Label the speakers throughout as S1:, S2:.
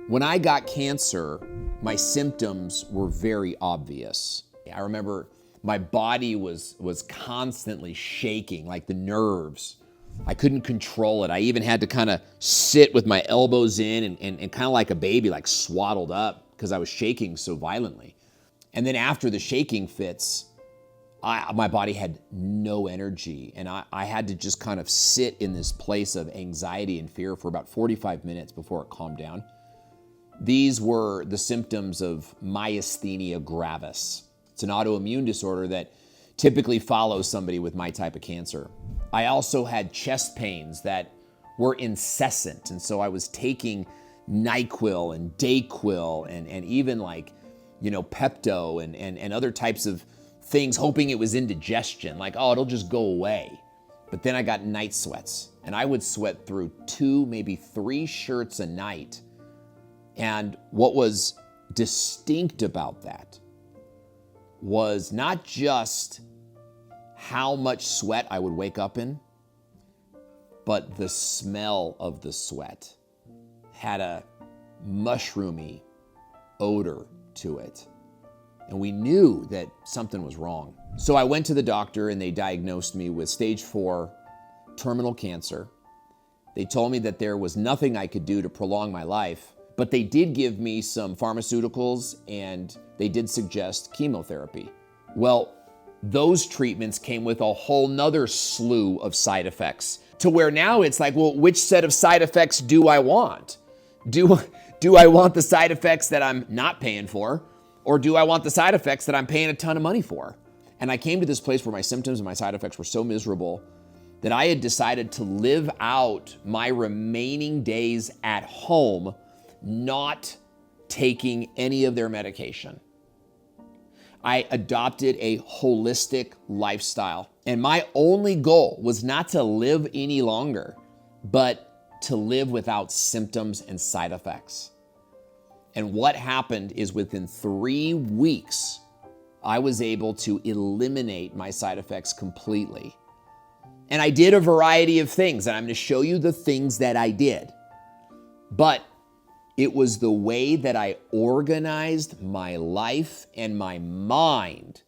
S1: When I got cancer, my symptoms were very obvious. I remember my body was constantly shaking, like the nerves. I couldn't control it. I even had to kind of sit with my elbows in and kind of like a baby, like swaddled up because I was shaking so violently. And then after the shaking fits, my body had no energy, and I had to just kind of sit in this place of anxiety and fear for about 45 minutes before it calmed down. These were the symptoms of myasthenia gravis. It's an autoimmune disorder that typically follows somebody with my type of cancer. I also had chest pains that were incessant, and so I was taking NyQuil and Dayquil and even Pepto and other types of things, hoping it was indigestion, like, oh, it'll just go away. But then I got night sweats, and I would sweat through 2, maybe 3 shirts a night. And what was distinct about that was not just how much sweat I would wake up in, but the smell of the sweat had a mushroomy odor to it. And we knew that something was wrong. So I went to the doctor and they diagnosed me with stage 4 terminal cancer. They told me that there was nothing I could do to prolong my life, but they did give me some pharmaceuticals and they did suggest chemotherapy. Well, those treatments came with a whole nother slew of side effects, to where now it's like, well, which set of side effects do I want? Do I want the side effects that I'm not paying for? Or do I want the side effects that I'm paying a ton of money for? And I came to this place where my symptoms and my side effects were so miserable that I had decided to live out my remaining days at home, not taking any of their medication. I adopted a holistic lifestyle. And my only goal was not to live any longer, but to live without symptoms and side effects. And what happened is within 3 weeks, I was able to eliminate my side effects completely. And I did a variety of things, and I'm going to show you the things that I did. But it was the way that I organized my life and my mind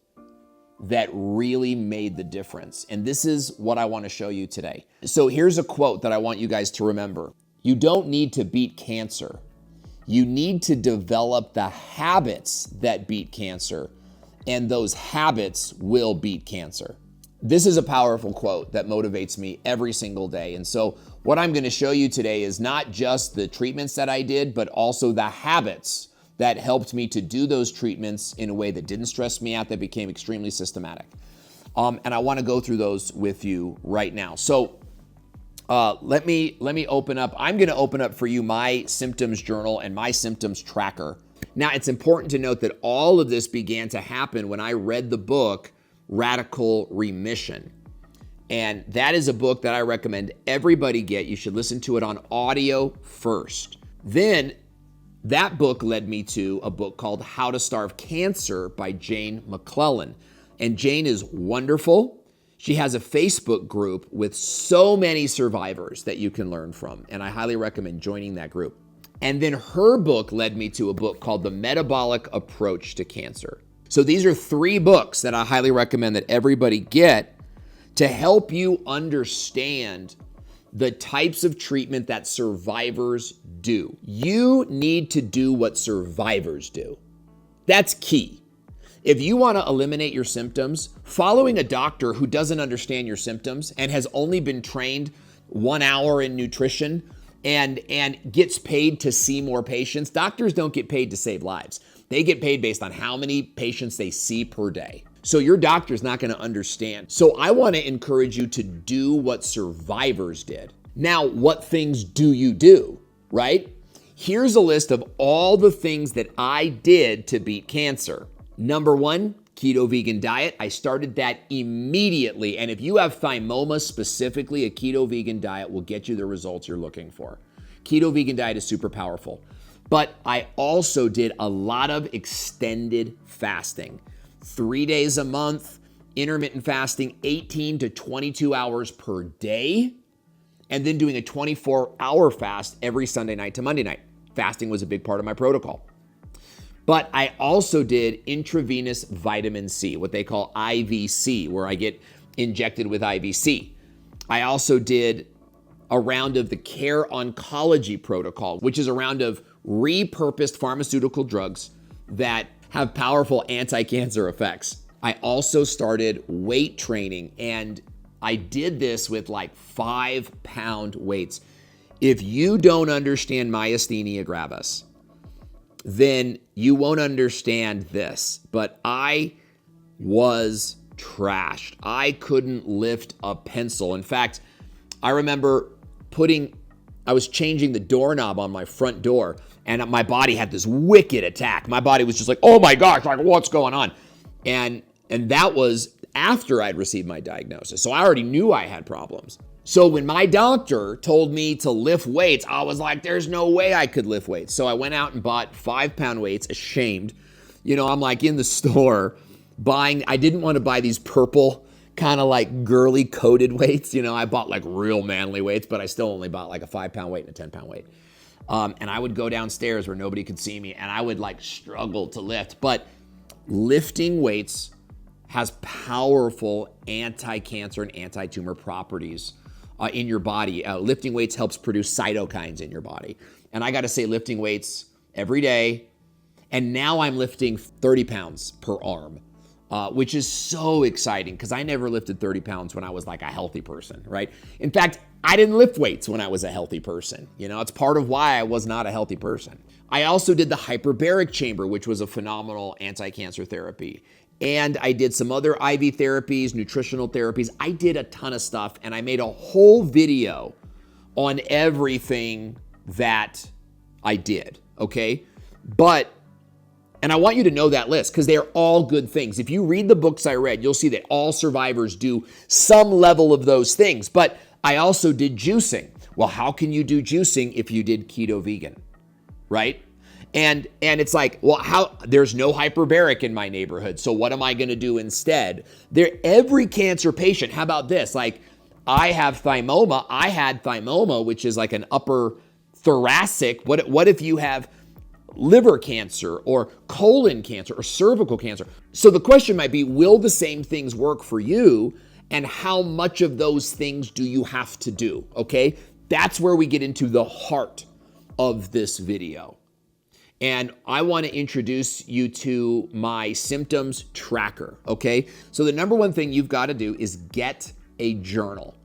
S1: that really made the difference. And this is what I want to show you today. So here's a quote that I want you guys to remember. You don't need to beat cancer. You need to develop the habits that beat cancer, and those habits will beat cancer. This is a powerful quote that motivates me every single day. And so what I'm going to show you today is not just the treatments that I did, but also the habits that helped me to do those treatments in a way that didn't stress me out, that became extremely systematic. And I want to go through those with you right now. So let me open up. I'm going to open up for you my symptoms journal and my symptoms tracker. Now, it's important to note that all of this began to happen when I read the book Radical Remission. And that is a book that I recommend everybody get. You should listen to it on audio first. Then that book led me to a book called How to Starve Cancer by Jane McClellan. And Jane is wonderful. She has a Facebook group with so many survivors that you can learn from, and I highly recommend joining that group. And then her book led me to a book called The Metabolic Approach to Cancer. So these are 3 books that I highly recommend that everybody get to help you understand the types of treatment that survivors do. You need to do what survivors do. That's key. If you want to eliminate your symptoms, following a doctor who doesn't understand your symptoms and has only been trained 1 hour in nutrition and gets paid to see more patients, doctors don't get paid to save lives. They get paid based on how many patients they see per day. So your doctor's not going to understand. So I want to encourage you to do what survivors did. Now, what things do you do, right? Here's a list of all the things that I did to beat cancer. Number 1, keto vegan diet. I started that immediately. And if you have thymoma specifically, a keto vegan diet will get you the results you're looking for. Keto vegan diet is super powerful. But I also did a lot of extended fasting. 3 days a month, intermittent fasting, 18 to 22 hours per day, and then doing a 24-hour fast every Sunday night to Monday night. fasting was a big part of my protocol. But I also did intravenous vitamin C, what they call IVC, where I get injected with IVC. I also did a round of the Care Oncology protocol, which is a round of repurposed pharmaceutical drugs that have powerful anti-cancer effects. I also started weight training, and I did this with like 5-pound weights. If you don't understand myasthenia gravis, then you won't understand this. But I was trashed. I couldn't lift a pencil. In fact, I remember I was changing the doorknob on my front door, and my body had this wicked attack. My body was just like, oh my gosh, like what's going on? And that was after I'd received my diagnosis. So I already knew I had problems. So when my doctor told me to lift weights, I was like, there's no way I could lift weights. So I went out and bought 5-pound weights, ashamed. I'm like in the store buying, I didn't want to buy these purple kind of like girly coated weights. I bought like real manly weights, but I still only bought like a 5-pound weight and a 10-pound weight. And I would go downstairs where nobody could see me, and I would like struggle to lift. But lifting weights has powerful anti-cancer and anti-tumor properties in your body. Lifting weights helps produce cytokines in your body. And I got to say, lifting weights every day. And now I'm lifting 30 pounds per arm, which is so exciting because I never lifted 30 pounds when I was like a healthy person, right? In fact, I didn't lift weights when I was a healthy person. It's part of why I was not a healthy person. I also did the hyperbaric chamber, which was a phenomenal anti-cancer therapy. And I did some other IV therapies, nutritional therapies. I did a ton of stuff, and I made a whole video on everything that I did, okay? And I want you to know that list because they are all good things. If you read the books I read, you'll see that all survivors do some level of those things. But I also did juicing. Well, how can you do juicing if you did keto vegan, right? And it's like, well, there's no hyperbaric in my neighborhood, so what am I going to do instead? Every cancer patient, how about this? Like, I have thymoma. I had thymoma, which is like an upper thoracic. What if you have liver cancer or colon cancer or cervical cancer? So the question might be, will the same things work for you? And how much of those things do you have to do? Okay, that's where we get into the heart of this video. And I want to introduce you to my symptoms tracker, okay? So the number one thing you've got to do is get a journal.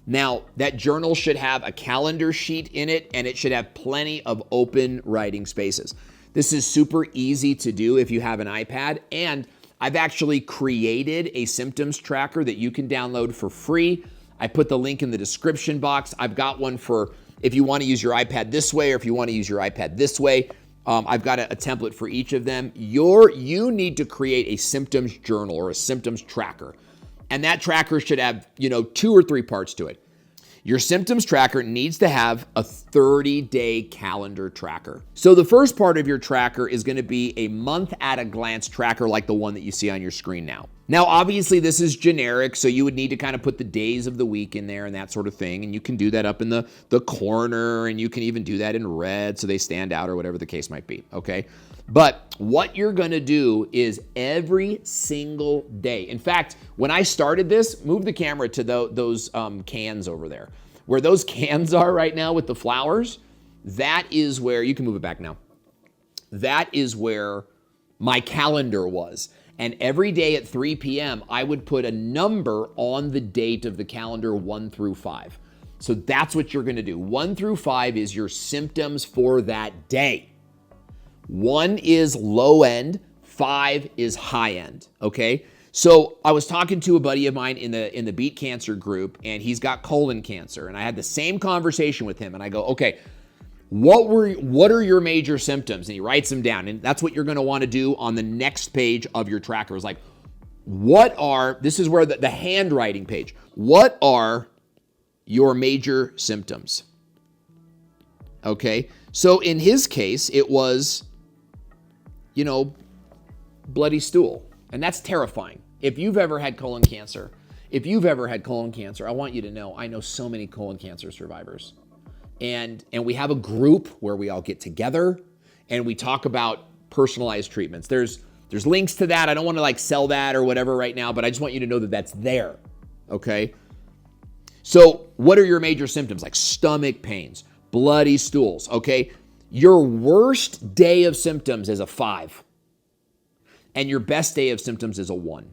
S1: Now, that journal should have a calendar sheet in it, and it should have plenty of open writing spaces. This is super easy to do if you have an iPad, and I've actually created a symptoms tracker that you can download for free. I put the link in the description box. I've got one for if you want to use your iPad this way or if you want to use your iPad this way. I've got a template for each of them. You need to create a symptoms journal or a symptoms tracker. And that tracker should have, 2 or 3 parts to it. Your symptoms tracker needs to have a 30-day calendar tracker. So the first part of your tracker is going to be a month at a glance tracker like the one that you see on your screen now. Now, obviously, this is generic, so you would need to kind of put the days of the week in there and that sort of thing. And you can do that up in the corner, and you can even do that in red so they stand out or whatever the case might be, okay? But what you're going to do is every single day. In fact, when I started this, move the camera to those cans over there. Where those cans are right now with the flowers, that is where, you can move it back now. That is where my calendar was. And every day at 3 p.m., I would put a number on the date of the calendar 1 through 5. So that's what you're going to do. 1 through 5 is your symptoms for that day. 1 is low end, 5 is high end, okay? So I was talking to a buddy of mine in the Beat Cancer group, and he's got colon cancer, and I had the same conversation with him, and I go, okay, what are your major symptoms? And he writes them down, and that's what you're going to want to do on the next page of your tracker. Is like, this is where the handwriting page, what are your major symptoms? Okay, so in his case, it was, bloody stool. And that's terrifying. If you've ever had colon cancer, I want you to know, I know so many colon cancer survivors. and we have a group where we all get together and we talk about personalized treatments. There's links to that. I don't want to like sell that or whatever right now, but I just want you to know that that's there, okay? So what are your major symptoms? Like stomach pains, bloody stools, okay? Your worst day of symptoms is a 5, and your best day of symptoms is a 1.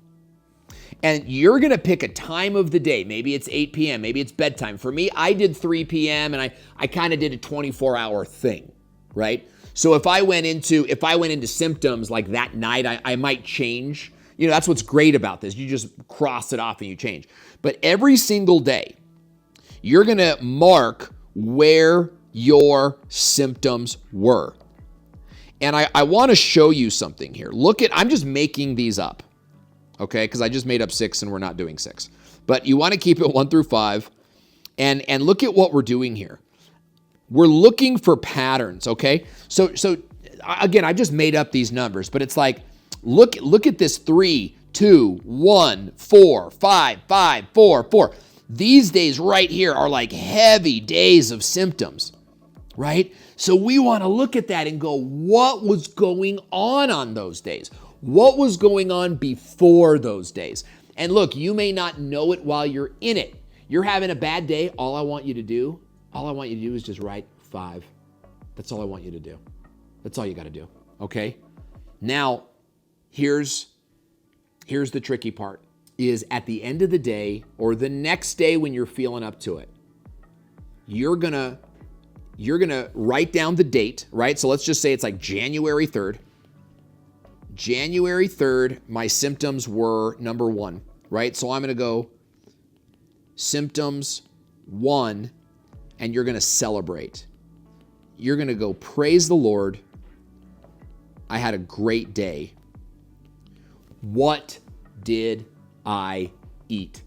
S1: And you're going to pick a time of the day. Maybe it's 8 p.m., maybe it's bedtime. For me, I did 3 p.m. and I kind of did a 24-hour thing, right? So if I went into symptoms like that night, I might change. You know, that's what's great about this. You just cross it off and you change. But every single day, you're going to mark where your symptoms were. And I want to show you something here. I'm just making these up, okay? Because I just made up 6 and we're not doing 6. But you want to keep it 1 through 5. And look at what we're doing here. We're looking for patterns, okay? So again, I just made up these numbers, but it's like, look at this 3, 2, 1, 4, 5, 5, 4, 4. These days right here are like heavy days of symptoms, right? So we want to look at that and go, what was going on those days? What was going on before those days? And look, you may not know it while you're in it. You're having a bad day. All I want you to do is just write 5. That's all I want you to do. That's all you got to do, okay? Now, here's the tricky part, is at the end of the day or the next day when you're feeling up to it, you're gonna write down the date, right? So let's just say it's like January 3rd. January 3rd, my symptoms were number 1, right? So I'm gonna go symptoms 1, and you're gonna celebrate. You're gonna go, praise the Lord, I had a great day. What did I eat?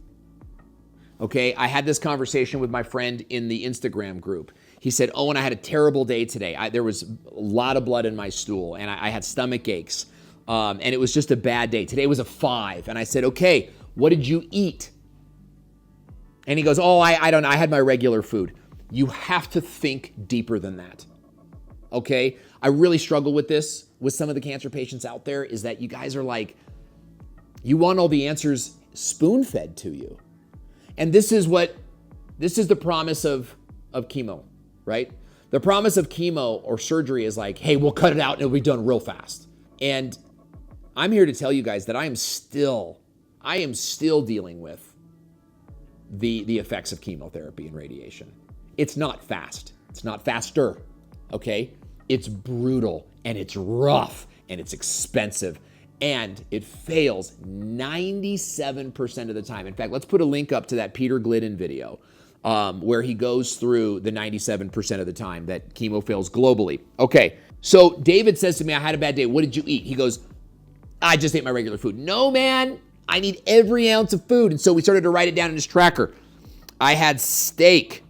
S1: Okay, I had this conversation with my friend in the Instagram group. He said, Owen, I had a terrible day today. There was a lot of blood in my stool, and I had stomach aches, and it was just a bad day. Today was a 5, and I said, okay, what did you eat? And he goes, oh, I don't know, I had my regular food. You have to think deeper than that, okay? I really struggle with this with some of the cancer patients out there, is that you guys are like, you want all the answers spoon-fed to you. And this is the promise of chemo, right? The promise of chemo or surgery is like, hey, we'll cut it out and it'll be done real fast. And I'm here to tell you guys that I am still dealing with the effects of chemotherapy and radiation. It's not fast. It's not faster, okay? It's brutal and it's rough and it's expensive and it fails 97% of the time. In fact, let's put a link up to that Peter Glidden video where he goes through the 97% of the time that chemo fails globally. Okay, so David says to me, I had a bad day. What did you eat? He goes, I just ate my regular food. No, man, I need every ounce of food. And so we started to write it down in his tracker. I had steak.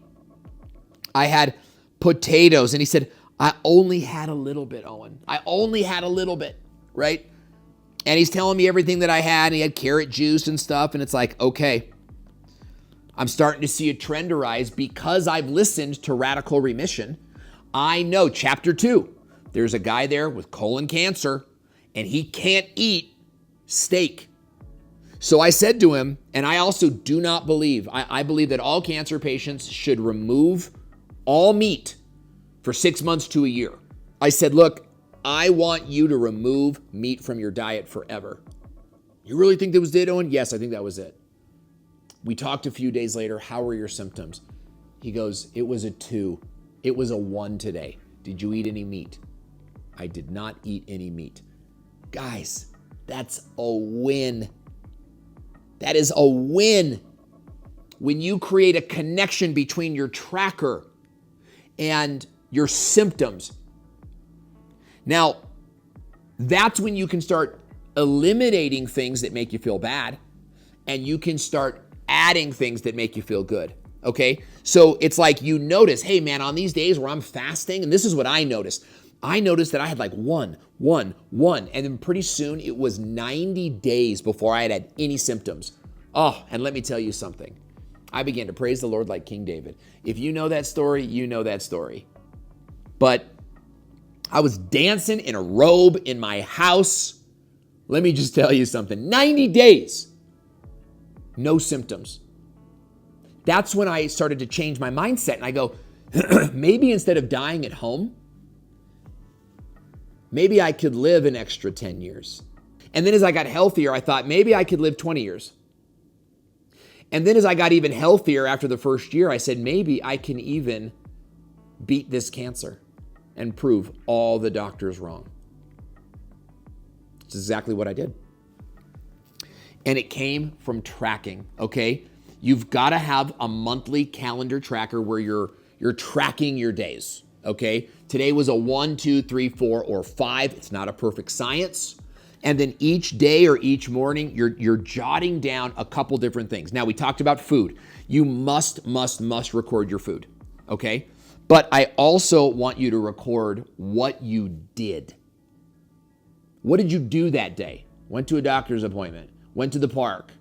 S1: I had potatoes. And he said, I only had a little bit, Owen. I only had a little bit, right? And he's telling me everything that I had. And he had carrot juice and stuff. And it's like, okay, I'm starting to see a trend arise because I've listened to Radical Remission. I know, chapter 2, there's a guy there with colon cancer and he can't eat steak. So I said to him, and I also do not believe, I believe that all cancer patients should remove all meat for 6 months to a year. I said, look, I want you to remove meat from your diet forever. You really think that was it, Owen? Yes, I think that was it. We talked a few days later. How were your symptoms? He goes, it was a 2. It was a 1 today. Did you eat any meat? I did not eat any meat. Guys, that's a win. That is a win. When you create a connection between your tracker and your symptoms. Now, that's when you can start eliminating things that make you feel bad, and you can start adding things that make you feel good, okay? So it's like you notice, hey man, on these days where I'm fasting, and this is what I noticed. I noticed that I had like 1, and then pretty soon it was 90 days before I had any symptoms. Oh, and let me tell you something. I began to praise the Lord like King David. If you know that story, you know that story. But I was dancing in a robe in my house. Let me just tell you something. 90 days, no symptoms. That's when I started to change my mindset. And I go, maybe instead of dying at home, maybe I could live an extra 10 years. And then as I got healthier, I thought maybe I could live 20 years. And then as I got even healthier after the first year, I said, maybe I can even beat this cancer and prove all the doctors wrong. It's exactly what I did. And it came from tracking, okay? You've got to have a monthly calendar tracker where you're tracking your days, okay? Today was a 1, 2, 3, 4, or 5. It's not a perfect science. And then each day or each morning, you're jotting down a couple different things. Now, we talked about food. You must record your food, okay? But I also want you to record what you did. What did you do that day? Went to a doctor's appointment, went to the park,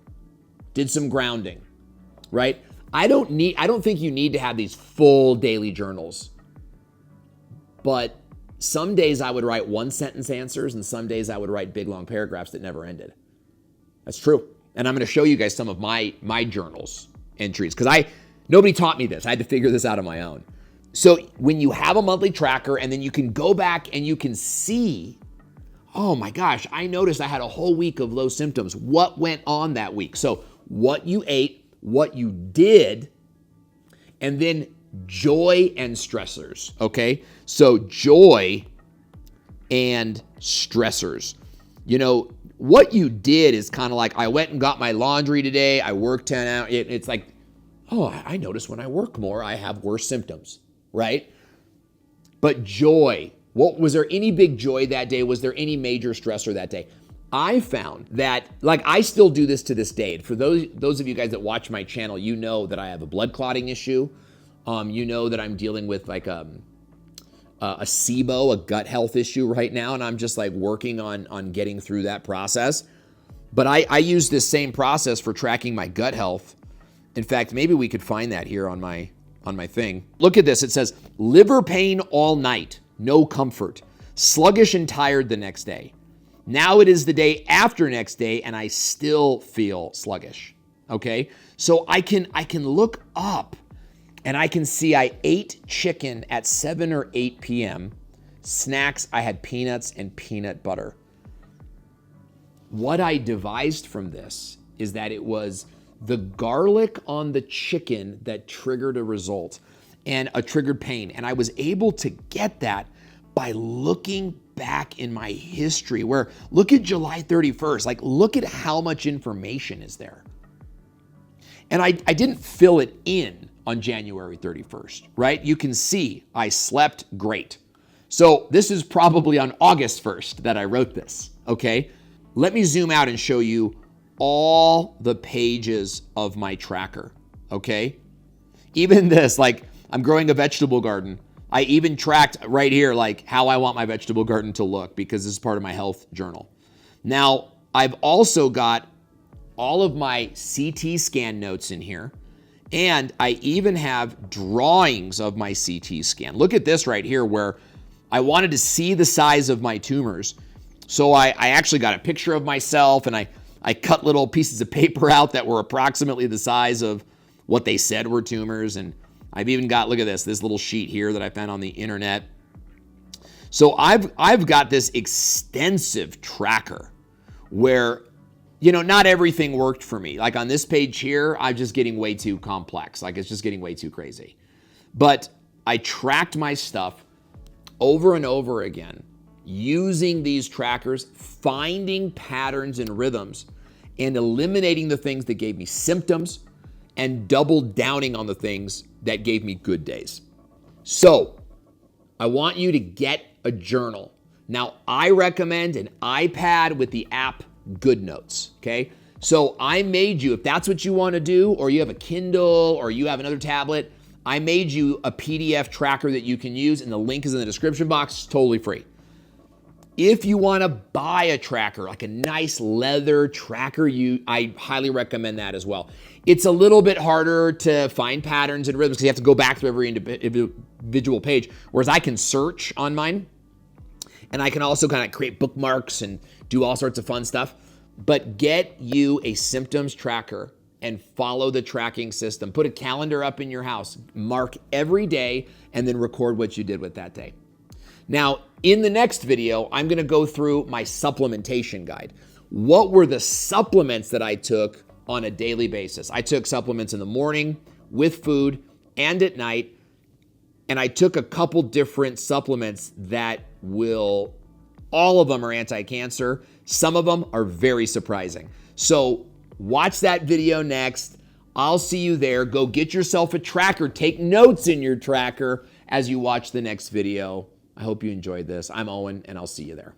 S1: did some grounding, right? I don't think you need to have these full daily journals. But some days I would write one sentence answers, and some days I would write big long paragraphs that never ended. That's true. And I'm going to show you guys some of my journals entries because nobody taught me this. I had to figure this out on my own. So when you have a monthly tracker and then you can go back and you can see, oh my gosh, I noticed I had a whole week of low symptoms. What went on that week? So what you ate, what you did, and then joy and stressors, okay? So joy and stressors. You know, what you did is kind of like, I went and got my laundry today, I worked 10 hours. It's like, oh, I notice when I work more, I have worse symptoms, right? But joy, was there any big joy that day? Was there any major stressor that day? I found that, like, I still do this to this day. For those of you guys that watch my channel, you know that I have a blood clotting issue. You know that I'm dealing with like a SIBO, a gut health issue right now, and I'm just like working on getting through that process. But I use this same process for tracking my gut health. In fact, maybe we could find that here on my thing. Look at this. It says, liver pain all night, no comfort, sluggish and tired the next day. Now it is the day after next day, and I still feel sluggish. Okay, so I can look up. And I can see I ate chicken at 7 or 8 p.m. Snacks, I had peanuts and peanut butter. What I devised from this is that it was the garlic on the chicken that triggered a result and a triggered pain. And I was able to get that by looking back in my history where, look at July 31st, like look at how much information is there. And I didn't fill it in on January 31st, right? You can see I slept great. So this is probably on August 1st that I wrote this, okay? Let me zoom out and show you all the pages of my tracker, okay? Even this, like I'm growing a vegetable garden. I even tracked right here, like how I want my vegetable garden to look because this is part of my health journal. Now, I've also got all of my CT scan notes in here. And I even have drawings of my CT scan. Look at this right here where I wanted to see the size of my tumors. So I actually got a picture of myself and I cut little pieces of paper out that were approximately the size of what they said were tumors. And I've even got, look at this little sheet here that I found on the internet. So I've got this extensive tracker where, you know, not everything worked for me. Like on this page here, I'm just getting way too complex. Like it's just getting way too crazy. But I tracked my stuff over and over again using these trackers, finding patterns and rhythms, and eliminating the things that gave me symptoms and double downing on the things that gave me good days. So I want you to get a journal. Now, I recommend an iPad with the app Good Notes, okay? So I made you, if that's what you want to do, or you have a Kindle, or you have another tablet, I made you a PDF tracker that you can use, and the link is in the description box. It's totally free. if you want to buy a tracker, like a nice leather tracker, I highly recommend that as well. It's a little bit harder to find patterns and rhythms because you have to go back through every individual page, whereas I can search on mine, and I can also kind of create bookmarks and do all sorts of fun stuff. But get you a symptoms tracker and follow the tracking system. Put a calendar up in your house, mark every day, and then record what you did with that day. Now, in the next video, I'm gonna go through my supplementation guide. What were the supplements that I took on a daily basis? I took supplements in the morning, with food, and at night. And I took a couple different supplements that all of them are anti-cancer. Some of them are very surprising. So watch that video next. I'll see you there. Go get yourself a tracker. Take notes in your tracker as you watch the next video. I hope you enjoyed this. I'm Owen, and I'll see you there.